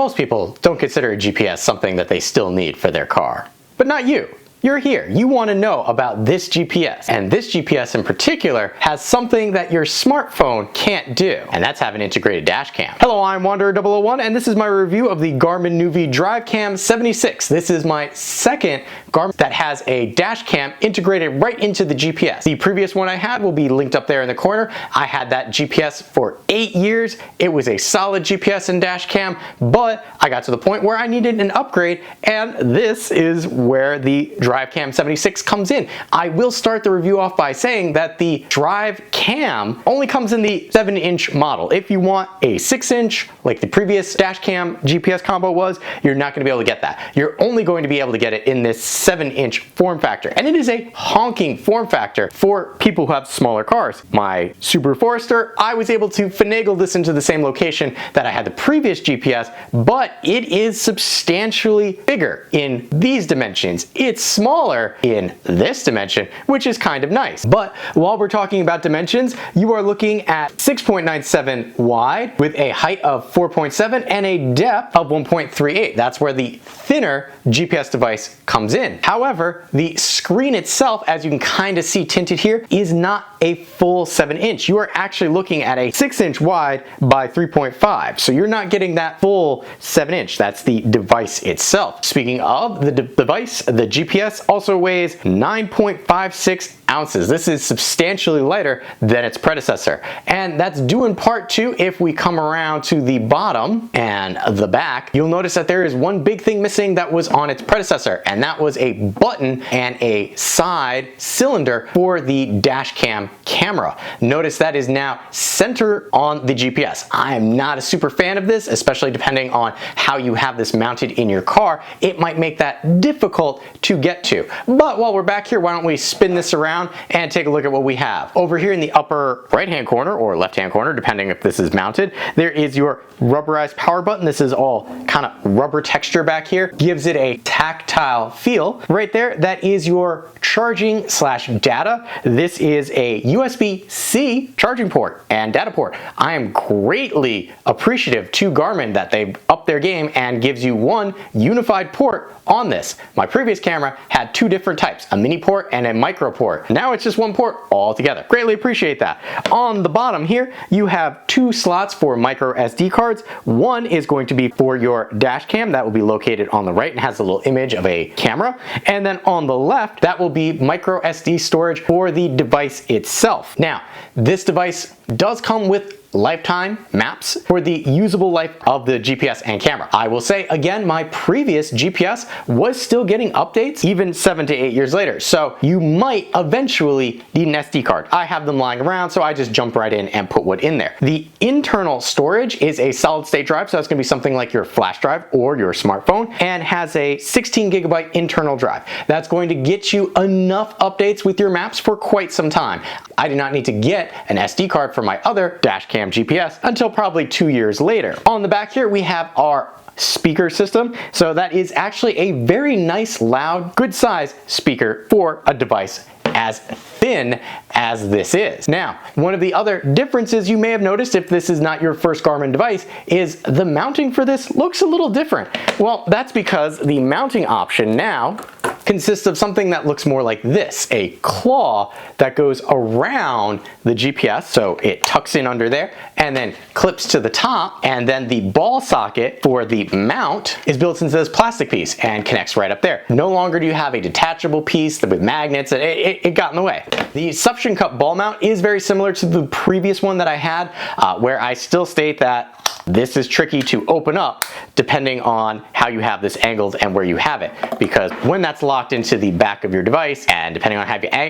Most people don't consider a GPS something that they still need for their car. But not you. You're here. You want to know about this GPS. And this GPS in particular has something that your smartphone can't do. And that's have an integrated dash cam. Hello, I'm Wanderer001 and this is my review of the Garmin Drive Cam 76. This is my second Garmin that has a dash cam integrated right into the GPS. The previous one I had will be linked up there in the corner. I had that GPS for 8 years. It was a solid GPS and dash cam, but I got to the point where I needed an upgrade, and this is where the Drive Cam 76 comes in. I will start the review off by saying that the Drive Cam only comes in the 7-inch model. If you want a 6-inch, like the previous dash cam GPS combo was, you're not going to be able to get that. You're only going to be able to get it in this 7-inch form factor, and it is a honking form factor for people who have smaller cars. My Subaru Forester, I was able to finagle this into the same location that I had the previous GPS, but it is substantially bigger in these dimensions. It's smaller in this dimension, which is kind of nice. But while we're talking about dimensions, you are looking at 6.97 wide with a height of 4.7 and a depth of 1.38. That's where the thinner GPS device comes in. However, the screen itself, as you can kind of see tinted here, is not a full 7-inch. You are actually looking at a 6-inch wide by 3.5. So you're not getting that full 7-inch. That's the device itself. Speaking of the device, the GPS also weighs 9.56 ounces. This is substantially lighter than its predecessor. And that's due in part to, if we come around to the bottom and the back, you'll notice that there is one big thing missing that was on its predecessor, and that was a button and a side cylinder for the dash cam camera. Notice that is now centered on the GPS. I am not a super fan of this, especially depending on how you have this mounted in your car. It might make that difficult to get to. But while we're back here, why don't we spin this around and take a look at what we have. Over here in the upper right-hand corner or left-hand corner, depending if this is mounted, there is your rubberized power button. This is all kind of rubber texture back here. Gives it a tactile feel. Right there, that is your charging slash data. This is a USB-C charging port and data port. I am greatly appreciative to Garmin that they've upped their game and gives you one unified port on this. My previous camera had two different types, a mini port and a micro port. Now it's just one port all together. Greatly appreciate that. On the bottom here, you have two slots for micro SD cards. One is going to be for your dash cam. That will be located on the right and has a little image of a camera. And then on the left, that will be micro SD storage for the device itself. Now, this device does come with lifetime maps for the usable life of the GPS and camera. I will say again, my previous GPS was still getting updates even 7 to 8 years later. So you might eventually need an SD card. I have them lying around, so I just jump right in and put one in there. The internal storage is a solid state drive, so that's gonna be something like your flash drive or your smartphone, and has a 16 gigabyte internal drive. That's going to get you enough updates with your maps for quite some time. I did not need to get an SD card for my other dash cam GPS until probably 2 years later. On the back here, we have our speaker system. So that is actually a very nice, loud, good size speaker for a device as thin as this is. Now, one of the other differences you may have noticed if this is not your first Garmin device is the mounting for this looks a little different. Well, that's because the mounting option now consists of something that looks more like this, a claw that goes around the GPS, so it tucks in under there and then clips to the top, and then the ball socket for the mount is built into this plastic piece and connects right up there. No longer do you have a detachable piece with magnets, and it got in the way. The suction cup ball mount is very similar to the previous one that I had, where I still state that this is tricky to open up depending on how you have this angled and where you have it, because when that's locked into the back of your device and depending on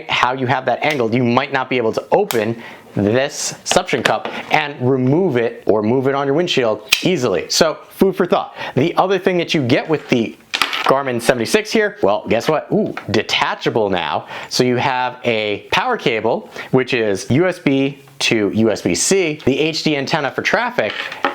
how you have that angled, you might not be able to open this suction cup and remove it or move it on your windshield easily. So food for thought. The other thing that you get with the Garmin 76 here, well, guess what? Ooh, detachable now. So you have a power cable, which is USB to USB-C, the HD antenna for traffic,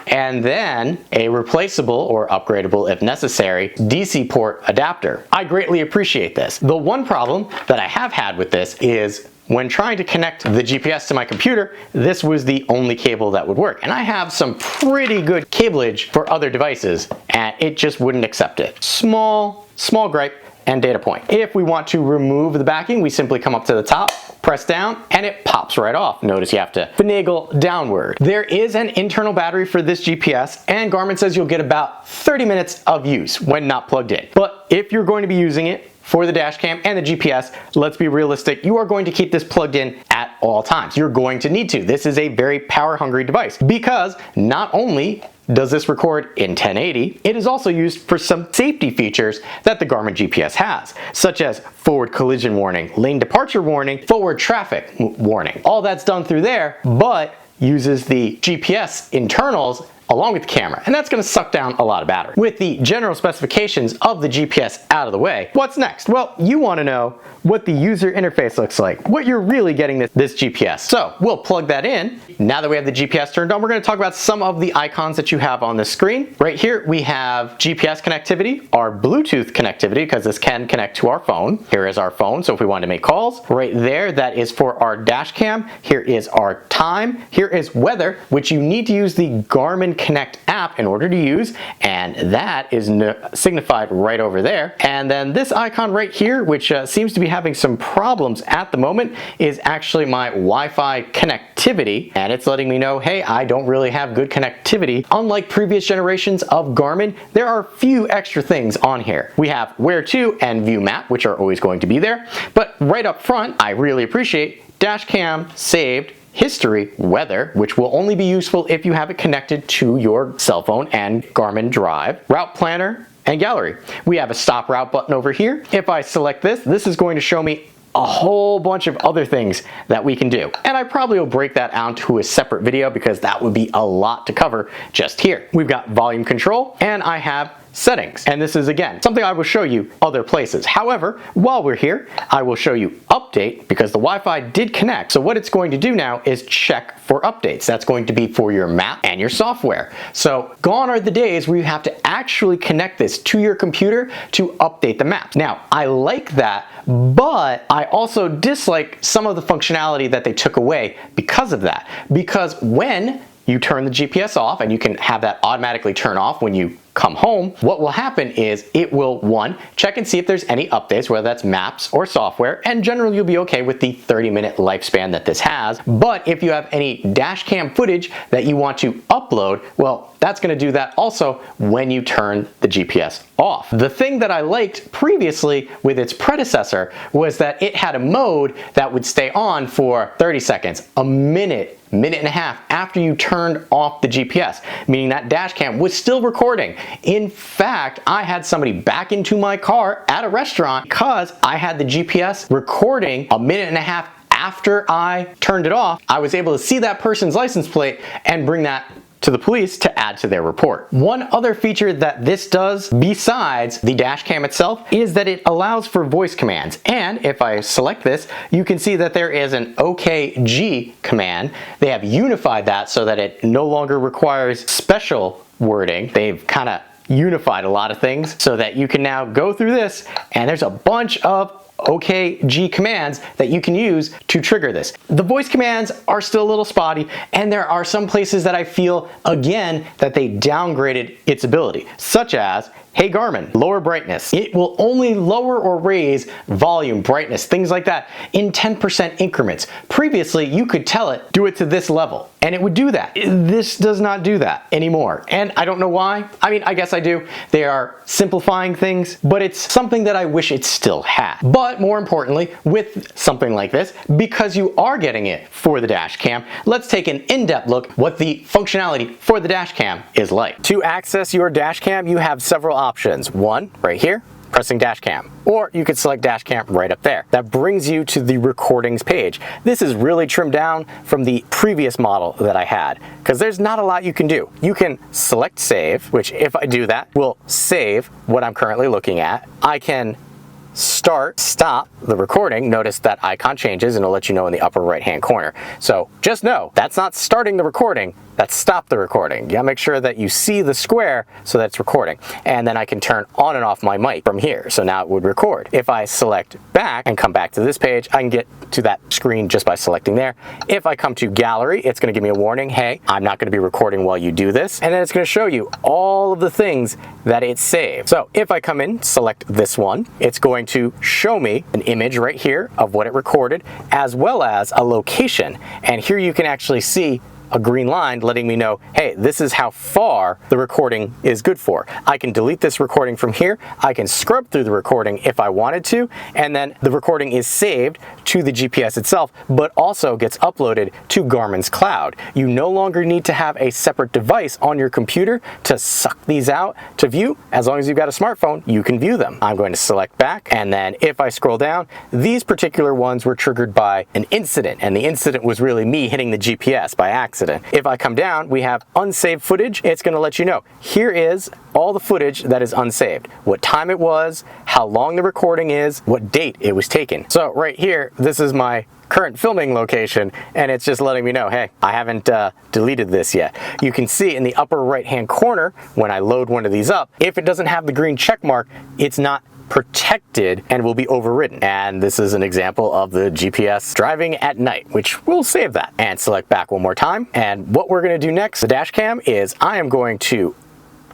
and then a replaceable or upgradable, if necessary, DC port adapter. I greatly appreciate this. The one problem that I have had with this is when trying to connect the GPS to my computer, this was the only cable that would work. And I have some pretty good cableage for other devices, and it just wouldn't accept it. Small gripe and data point. If we want to remove the backing, we simply come up to the top, press down, and it pops right off. Notice you have to finagle downward. There is an internal battery for this GPS, and Garmin says you'll get about 30 minutes of use when not plugged in. But if you're going to be using it for the dash cam and the GPS, let's be realistic, you are going to keep this plugged in at all times. You're going to need to. This is a very power hungry device because not only does this record in 1080, it is also used for some safety features that the Garmin GPS has, such as forward collision warning, lane departure warning, forward traffic warning. All that's done through there, but uses the GPS internals along with the camera, and that's going to suck down a lot of battery. With the general specifications of the GPS out of the way, what's next? Well, you want to know what the user interface looks like, what you're really getting this GPS. So we'll plug that in. Now that we have the GPS turned on, we're going to talk about some of the icons that you have on the screen. Right here we have GPS connectivity, our Bluetooth connectivity, because this can connect to our phone. Here is our phone, so if we want to make calls. Right there, that is for our dash cam. Here is our time. Here is weather, which you need to use the Garmin Connect app in order to use, and that is signified right over there. And then this icon right here, which seems to be having some problems at the moment, is actually my Wi-Fi connectivity, and it's letting me know, hey, I don't really have good connectivity. Unlike previous generations of Garmin, there are a few extra things on here. We have where to and view map, which are always going to be there, but right up front, I really appreciate dash cam, saved, history, weather, which will only be useful if you have it connected to your cell phone and Garmin Drive, route planner, and gallery. We have a stop route button over here. If I select this, this is going to show me a whole bunch of other things that we can do. And I probably will break that out to a separate video because that would be a lot to cover just here. We've got volume control, and I have settings. And this is, again, something I will show you other places. However, while we're here, I will show you update because the Wi-Fi did connect. So what it's going to do now is check for updates. That's going to be for your map and your software. So gone are the days where you have to actually connect this to your computer to update the maps. Now, I like that, but I also dislike some of the functionality that they took away because of that. Because when you turn the GPS off, and you can have that automatically turn off when you come home, what will happen is it will, one, check and see if there's any updates, whether that's maps or software, and generally you'll be okay with the 30-minute lifespan that this has. But if you have any dash cam footage that you want to upload, well, that's going to do that also when you turn the GPS off. The thing that I liked previously with its predecessor was that it had a mode that would stay on for 30 seconds, a minute and a half after you turned off the GPS, meaning that dash cam was still recording. In fact, I had somebody back into my car at a restaurant because I had the GPS recording a minute and a half after I turned it off. I was able to see that person's license plate and bring that to the police to add to their report. One other feature that this does besides the dash cam itself is that it allows for voice commands. And if I select this, you can see that there is an OKG command. They have unified that so that it no longer requires special wording. They've kind of unified a lot of things so that you can now go through this, and there's a bunch of OKG commands that you can use to trigger this. The voice commands are still a little spotty, and there are some places that I feel, again, that they downgraded its ability, such as, hey Garmin, lower brightness. It will only lower or raise volume, brightness, things like that in 10% increments. Previously, you could tell it, do it to this level, and it would do that. This does not do that anymore, and I don't know why. I mean, I guess I do. They are simplifying things, but it's something that I wish it still had. But more importantly, with something like this, because you are getting it for the dash cam, let's take an in-depth look what the functionality for the dash cam is like. To access your dash cam, you have several options. One, right here, pressing dash cam, or you could select dash cam right up there. That brings you to the recordings page. This is really trimmed down from the previous model that I had because there's not a lot you can do. You can select save, which if I do that will save what I'm currently looking at. I can stop the recording, notice that icon changes and it'll let you know in the upper right hand corner. So just know that's not starting the recording, that's stop the recording. You gotta make sure that you see the square so that it's recording. And then I can turn on and off my mic from here. So now it would record. If I select back and come back to this page, I can get to that screen just by selecting there. If I come to gallery, it's gonna give me a warning, hey, I'm not gonna be recording while you do this. And then it's gonna show you all of the things that it saved. So if I come in, select this one, it's going to show me an image right here of what it recorded, as well as a location. And here you can actually see a green line letting me know, hey, this is how far the recording is good for. I can delete this recording from here. I can scrub through the recording if I wanted to, and then the recording is saved to the GPS itself, but also gets uploaded to Garmin's cloud. You no longer need to have a separate device on your computer to suck these out to view. As long as you've got a smartphone, you can view them. I'm going to select back, and then if I scroll down, these particular ones were triggered by an incident, and the incident was really me hitting the GPS by accident. If I come down, we have unsaved footage. It's going to let you know, here is all the footage that is unsaved, what time it was, how long the recording is, what date it was taken. So right here, this is my current filming location, and it's just letting me know, hey, I haven't deleted this yet. You can see in the upper right hand corner when I load one of these up, if it doesn't have the green check mark, it's not protected and will be overridden. And this is an example of the GPS driving at night, which will save that. And select back one more time. And what we're going to do next, the dash cam, is I am going to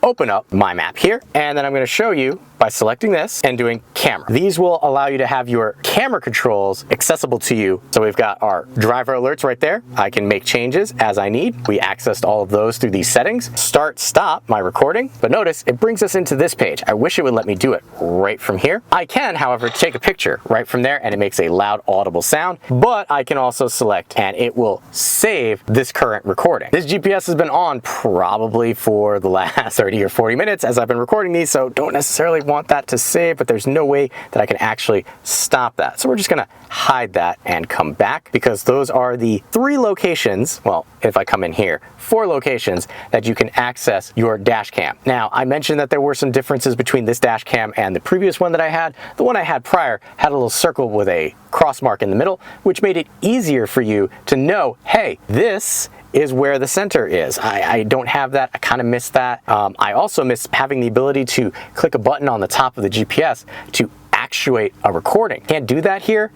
open up my map here, and then I'm going to show you by selecting this and doing camera. These will allow you to have your camera controls accessible to you. So we've got our driver alerts right there. I can make changes as I need. We accessed all of those through these settings. Start, stop my recording, but notice it brings us into this page. I wish it would let me do it right from here. I can, however, take a picture right from there and it makes a loud audible sound, but I can also select and it will save this current recording. This GPS has been on probably for the last 30 or 40 minutes as I've been recording these, so don't necessarily want that to save, but there's no way that I can actually stop that. So we're just gonna hide that and come back, because those are the 3 locations, well, if I come in here, 4 locations that you can access your dash cam. Now, I mentioned that there were some differences between this dash cam and the previous one that I had. The one I had prior had a little circle with a cross mark in the middle, which made it easier for you to know, hey, this is where the center is. I don't have that. I kind of miss that. I also miss having the ability to click a button on the top of the GPS to actuate a recording. Can't do that here.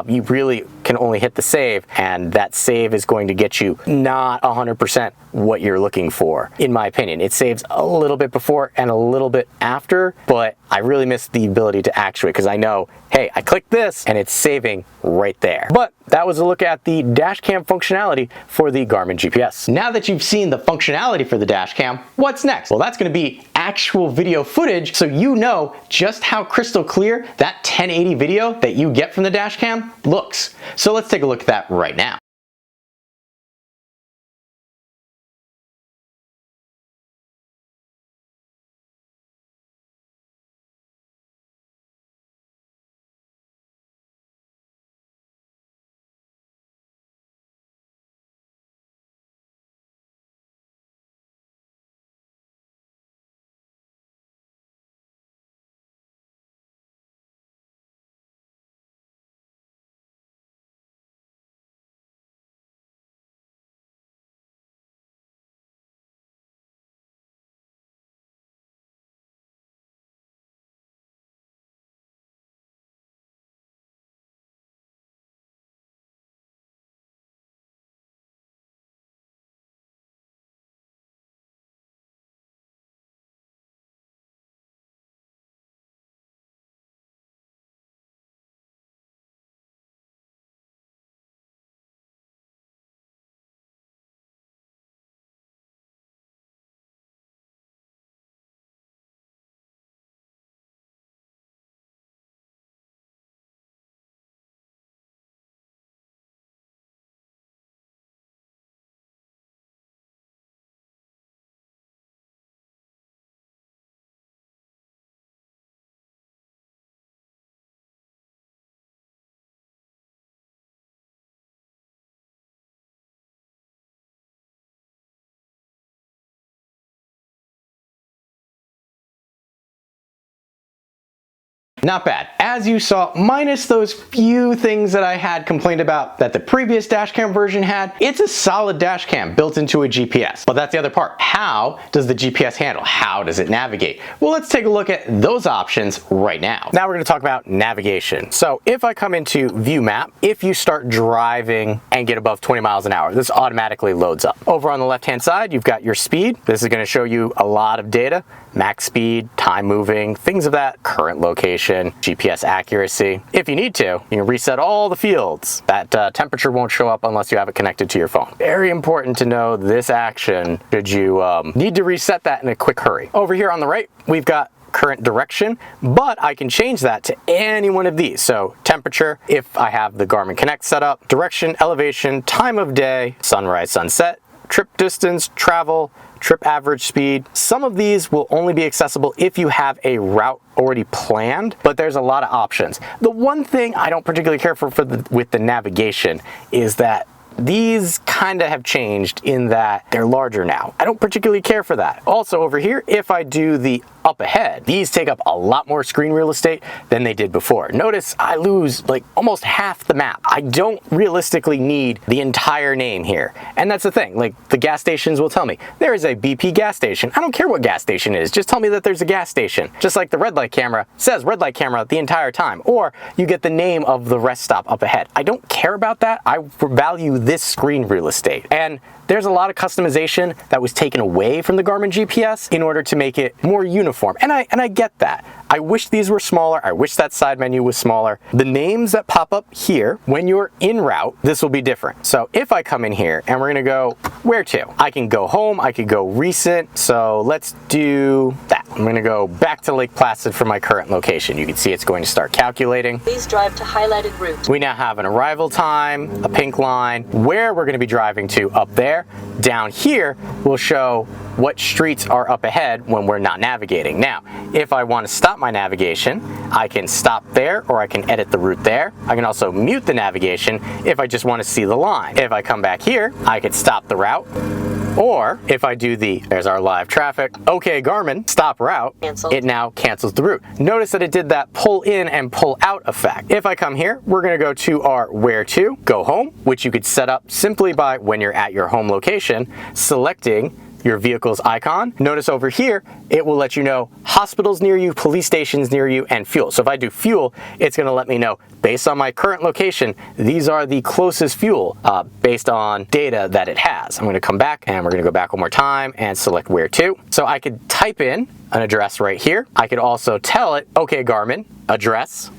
You really can only hit the save, and that save is going to get you not 100% what you're looking for. In my opinion, it saves a little bit before and a little bit after, but I really miss the ability to actuate, because I know, hey, I click this and it's saving right there. But that was a look at the dash cam functionality for the Garmin GPS. Now that you've seen the functionality for the dash cam, what's next? Well, that's going to be actual video footage, so you know just how crystal clear that 1080 video that you get from the dash cam looks. So let's take a look at that right now. Not bad. As you saw, minus those few things that I had complained about that the previous Dashcam version had, it's a solid Dashcam built into a GPS. But that's the other part. How does the GPS handle? How does it navigate? Well, let's take a look at those options right now. Now we're going to talk about navigation. So if I come into View Map, if you start driving and get above 20 miles an hour, this automatically loads up. Over on the left-hand side, you've got your speed. This is going to show you a lot of data. Max speed, time moving, things of that, current location, GPS accuracy. If you need to, you can reset all the fields. That temperature won't show up unless you have it connected to your phone. Very important to know this action should you need to reset that in a quick hurry. Over here on the right, we've got current direction, but I can change that to any one of these. So temperature, if I have the Garmin Connect set up, direction, elevation, time of day, sunrise, sunset, trip distance, travel, trip average speed. Some of these will only be accessible if you have a route already planned, but there's a lot of options. The one thing I don't particularly care for with the navigation is that these kind of have changed in that they're larger now. I don't particularly care for that. Also over here, if I do the up ahead, these take up a lot more screen real estate than they did before. Notice I lose like almost half the map. I don't realistically need the entire name here. And that's the thing, like the gas stations will tell me, there is a BP gas station. I don't care what gas station it is, just tell me that there's a gas station. Just like the red light camera says red light camera the entire time, or you get the name of the rest stop up ahead. I don't care about that. I value this screen real estate. And there's a lot of customization that was taken away from the Garmin GPS in order to make it more uniform. And I get that. I wish these were smaller. I wish that side menu was smaller. The names that pop up here, when you're en route, this will be different. So if I come in here and we're gonna go where to? I can go home, I could go recent. So let's do that. I'm gonna go back to Lake Placid for my current location. You can see it's going to start calculating. Please drive to highlighted route. We now have an arrival time, a pink line, where we're gonna be driving to up there. Down here will show what streets are up ahead when we're not navigating. Now, if I want to stop my navigation, I can stop there or I can edit the route there. I can also mute the navigation if I just want to see the line. If I come back here, I could stop the route. Or if I do there's our live traffic, okay Garmin, stop route, Cancel. It now cancels the route. Notice that it did that pull in and pull out effect. If I come here, we're gonna go to our where to, go home, which you could set up simply by when you're at your home location, selecting your vehicle's icon. Notice over here, it will let you know hospitals near you, police stations near you, and fuel. So if I do fuel, it's gonna let me know, based on my current location, these are the closest fuel based on data that it has. I'm gonna come back and we're gonna go back one more time and select where to. So I could type in an address right here. I could also tell it, okay Garmin, address.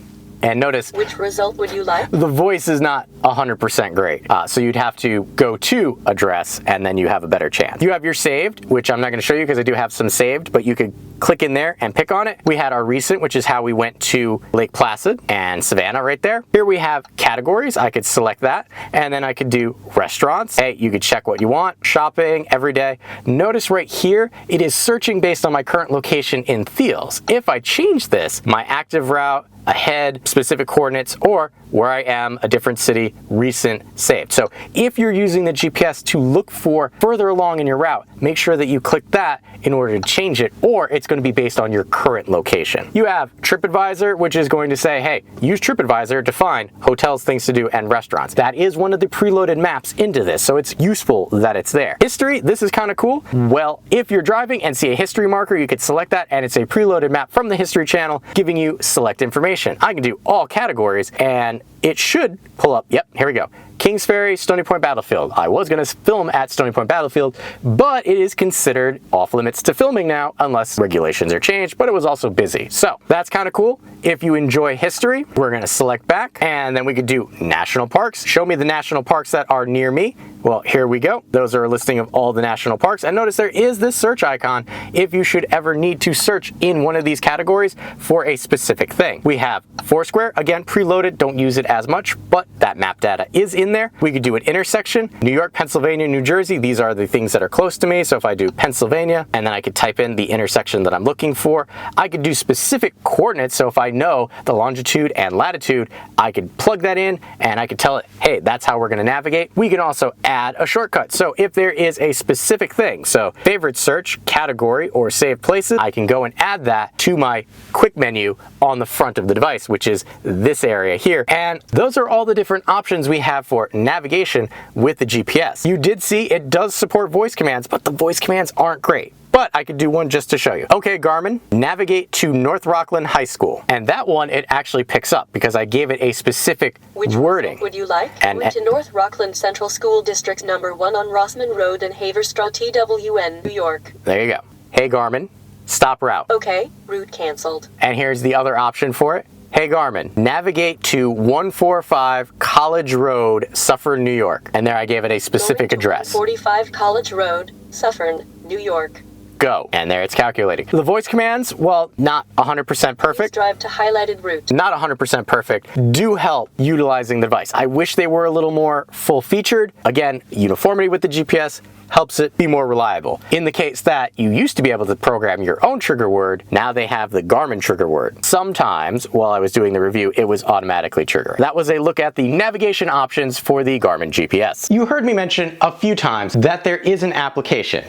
And notice, which result would you like? The voice is not 100% great. So you'd have to go to address and then you have a better chance. You have your saved, which I'm not going to show you because I do have some saved, but you could click in there and pick on it. We had our recent, which is how we went to Lake Placid and Savannah right there. Here we have categories. I could select that and then I could do restaurants. Hey, you could check what you want, shopping, every day. Notice right here, it is searching based on my current location in Thiels. If I change this, my active route, ahead, specific coordinates, or where I am, a different city, recent, saved. So if you're using the GPS to look for further along in your route, make sure that you click that in order to change it, or it's going to be based on your current location. You have TripAdvisor, which is going to say, hey, use TripAdvisor to find hotels, things to do, and restaurants. That is one of the preloaded maps into this, so it's useful that it's there. History, this is kind of cool. Well, if you're driving and see a history marker, you could select that, and it's a preloaded map from the history channel giving you select information. I can do all categories, and it should pull up, yep, here we go. Kings Ferry, Stony Point Battlefield. I was going to film at Stony Point Battlefield, but it is considered off limits to filming now unless regulations are changed, but it was also busy. So that's kind of cool. If you enjoy history, we're going to select back and then we could do national parks. Show me the national parks that are near me. Well, here we go. Those are a listing of all the national parks. And notice there is this search icon if you should ever need to search in one of these categories for a specific thing. We have Foursquare, again, preloaded. Don't use it as much, but that map data is in there. We could do an intersection, New York, Pennsylvania, New Jersey. These are the things that are close to me. So if I do Pennsylvania, and then I could type in the intersection that I'm looking for, I could do specific coordinates. So if I know the longitude and latitude, I could plug that in and I could tell it, hey, that's how we're going to navigate. We can also add a shortcut. So if there is a specific thing, so favorite search, category, or saved places, I can go and add that to my quick menu on the front of the device, which is this area here. And those are all the different options we have for navigation with the GPS. You did see it does support voice commands, but the voice commands aren't great. But I could do one just to show you. Okay, Garmin, navigate to North Rockland High School. And that one, it actually picks up because I gave it a specific wording. Which would you like? And to North Rockland Central School District number 1 on Rossman Road in Haverstraw, TWN, New York. There you go. Hey, Garmin, stop route. Okay, route canceled. And here's the other option for it. Hey Garmin, navigate to 145 College Road, Suffern, New York. And there I gave it a specific address. 145 College Road, Suffern, New York. Go. And there it's calculating. The voice commands, well, not 100% perfect. Please drive to highlighted route. Not 100% perfect, do help utilizing the device. I wish they were a little more full-featured. Again, uniformity with the GPS helps it be more reliable. In the case that you used to be able to program your own trigger word, now they have the Garmin trigger word. Sometimes, while I was doing the review, it was automatically triggered. That was a look at the navigation options for the Garmin GPS. You heard me mention a few times that there is an application.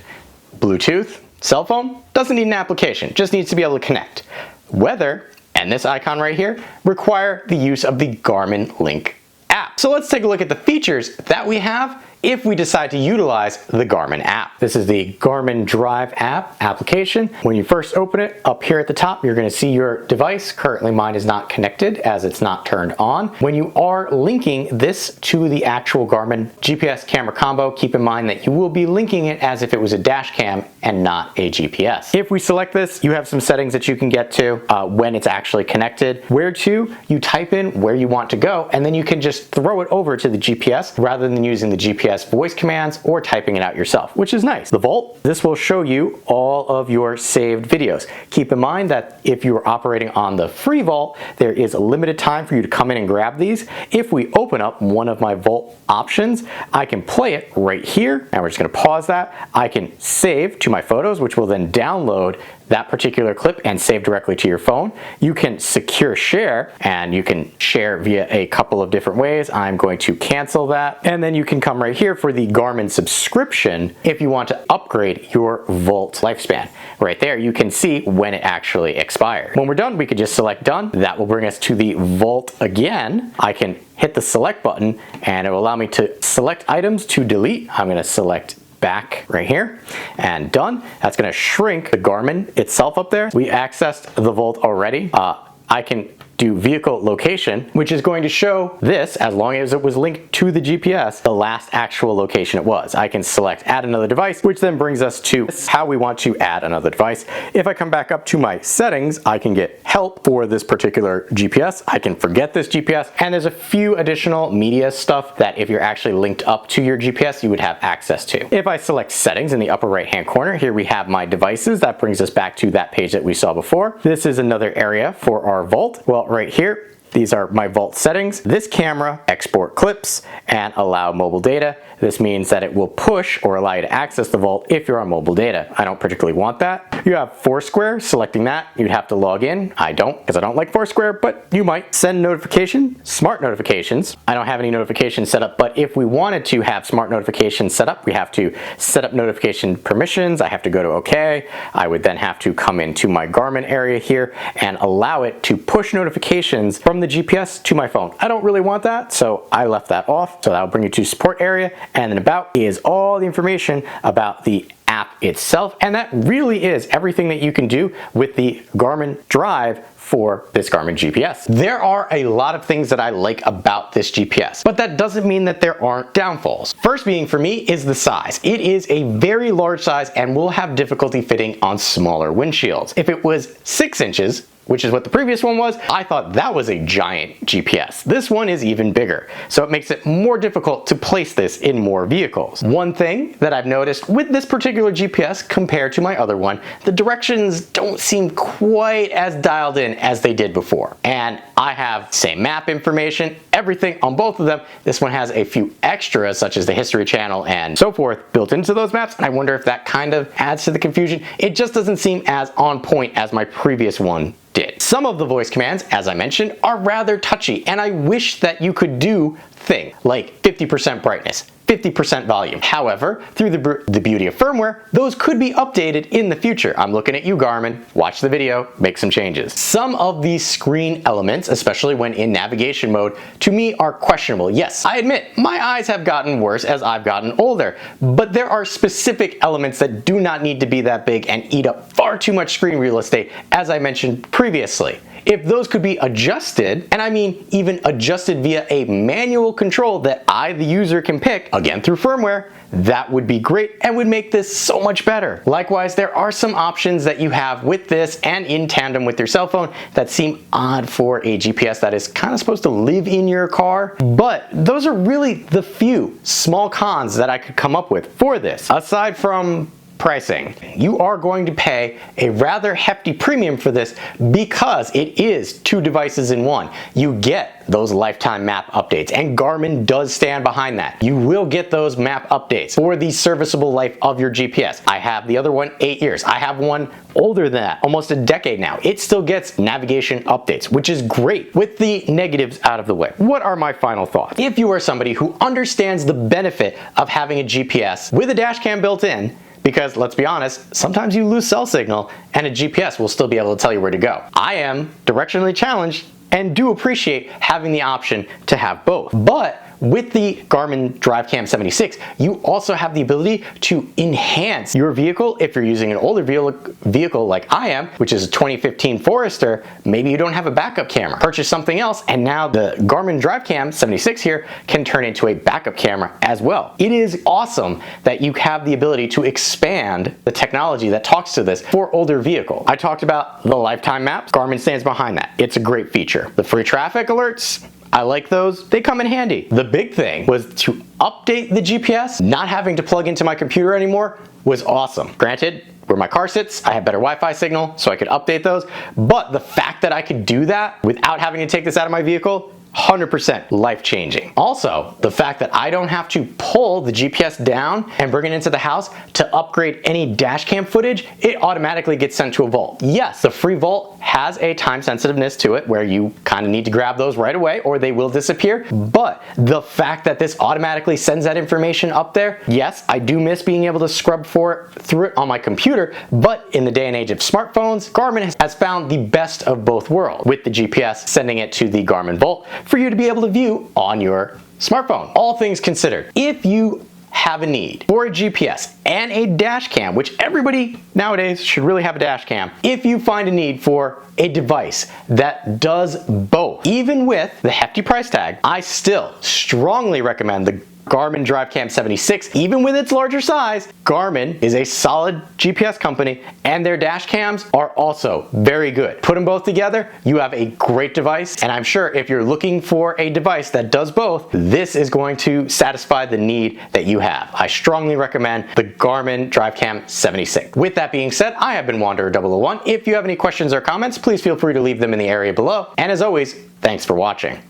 Bluetooth, cell phone, doesn't need an application, just needs to be able to connect. Weather, and this icon right here, require the use of the Garmin Link app. So let's take a look at the features that we have if we decide to utilize the Garmin app. This is the Garmin Drive app application. When you first open it, up here at the top, you're going to see your device. Currently mine is not connected as it's not turned on. When you are linking this to the actual Garmin GPS camera combo, keep in mind that you will be linking it as if it was a dash cam and not a GPS. If we select this, you have some settings that you can get to when it's actually connected. Where to, you type in where you want to go, and then you can just throw it over to the GPS rather than using the GPS voice commands or typing it out yourself, which is nice. The Volt, this will show you all of your saved videos. Keep in mind that if you are operating on the free Vault, there is a limited time for you to come in and grab these. If we open up one of my Vault options, I can play it right here, and we're just going to pause that. I can save to my photos, which will then download that particular clip and save directly to your phone. You can secure share, and you can share via a couple of different ways. I'm going to cancel that. And then you can come right here for the Garmin subscription if you want to upgrade your Volt lifespan. Right there, you can see when it actually expired. When we're done, we could just select done. That will bring us to the Volt again. I can hit the select button and it will allow me to select items to delete. I'm going to select back right here and done. That's going to shrink the Garmin itself up there. We accessed the Volt already. I can do vehicle location, which is going to show this, as long as it was linked to the GPS, the last actual location it was. I can select add another device, which then brings us to how we want to add another device. If I come back up to my settings, I can get help for this particular GPS. I can forget this GPS, and there's a few additional media stuff that if you're actually linked up to your GPS, you would have access to. If I select settings in the upper right hand corner, here we have my devices. That brings us back to that page that we saw before. This is another area for our Volt. Well, right here, these are my Volt settings. This camera, export clips, and allow mobile data. This means that it will push or allow you to access the Volt if you're on mobile data. I don't particularly want that. You have Foursquare, selecting that, you'd have to log in. I don't, because I don't like Foursquare, but you might. Send notification, smart notifications. I don't have any notifications set up, but if we wanted to have smart notifications set up, we have to set up notification permissions. I have to go to OK. I would then have to come into my Garmin area here and allow it to push notifications from the GPS to my phone. I don't really want that, so I left that off. So that'll bring you to support area, and then about is all the information about the app itself, and that really is everything that you can do with the Garmin Drive for this Garmin GPS. There are a lot of things that I like about this GPS, but that doesn't mean that there aren't downfalls. First being for me is the size. It is a very large size and will have difficulty fitting on smaller windshields. If it was 6 inches, which is what the previous one was, I thought that was a giant GPS. This one is even bigger, so it makes it more difficult to place this in more vehicles. One thing that I've noticed with this particular GPS compared to my other one, the directions don't seem quite as dialed in as they did before. And I have same map information, everything on both of them. This one has a few extras such as the history channel and so forth built into those maps, and I wonder if that kind of adds to the confusion. It just doesn't seem as on point as my previous one did. Some of the voice commands, as I mentioned, are rather touchy, and I wish that you could do things like 50% brightness, 50% volume. However, through the beauty of firmware, those could be updated in the future. I'm looking at you, Garmin. Watch the video, make some changes. Some of these screen elements, especially when in navigation mode, to me are questionable. Yes, I admit, my eyes have gotten worse as I've gotten older, but there are specific elements that do not need to be that big and eat up far too much screen real estate, as I mentioned previously. If those could be adjusted, and I mean even adjusted via a manual control that I, the user, can pick, again through firmware, that would be great and would make this so much better. Likewise, there are some options that you have with this and in tandem with your cell phone that seem odd for a GPS that is kind of supposed to live in your car, but those are really the few small cons that I could come up with for this. Aside from pricing, you are going to pay a rather hefty premium for this because it is two devices in one. You get those lifetime map updates, and Garmin does stand behind that. You will get those map updates for the serviceable life of your GPS. I have the other one 8 years. I have one older than that, almost a decade now. It still gets navigation updates, which is great. With the negatives out of the way, what are my final thoughts? If you are somebody who understands the benefit of having a GPS with a dash cam built in, because let's be honest, sometimes you lose cell signal and a GPS will still be able to tell you where to go. I am directionally challenged and do appreciate having the option to have both. But with the Garmin Drive Cam 76, you also have the ability to enhance your vehicle. If you're using an older vehicle like I am, which is a 2015 Forester, maybe you don't have a backup camera. Purchase something else, and now the Garmin Drive Cam 76 here can turn into a backup camera as well. It is awesome that you have the ability to expand the technology that talks to this for older vehicles. I talked about the lifetime maps. Garmin stands behind that. It's a great feature. The free traffic alerts, I like those. They come in handy. The big thing was to update the GPS. Not having to plug into my computer anymore was awesome. Granted, where my car sits, I have better Wi-Fi signal, so I could update those. But the fact that I could do that without having to take this out of my vehicle, 100% life-changing. Also, the fact that I don't have to pull the GPS down and bring it into the house to upgrade any dash cam footage, it automatically gets sent to a vault. Yes, the free vault has a time sensitiveness to it where you kind of need to grab those right away or they will disappear, but the fact that this automatically sends that information up there, yes, I do miss being able to scrub through it on my computer, but in the day and age of smartphones, Garmin has found the best of both worlds with the GPS sending it to the Garmin Vault for you to be able to view on your smartphone. All things considered, if you have a need for a GPS and a dash cam, which everybody nowadays should really have a dash cam, if you find a need for a device that does both, even with the hefty price tag, I still strongly recommend the Garmin Drive Cam 76. Even with its larger size, Garmin is a solid GPS company and their dash cams are also very good. Put them both together, you have a great device, and I'm sure if you're looking for a device that does both, this is going to satisfy the need that you have. I strongly recommend the Garmin Drive Cam 76. With that being said, I have been Wanderer001. If you have any questions or comments, please feel free to leave them in the area below. And as always, thanks for watching.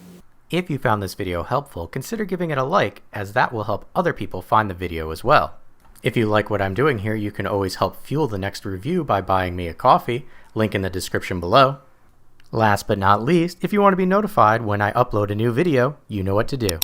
If you found this video helpful, consider giving it a like, as that will help other people find the video as well. If you like what I'm doing here, you can always help fuel the next review by buying me a coffee, link in the description below. Last but not least, if you want to be notified when I upload a new video, you know what to do.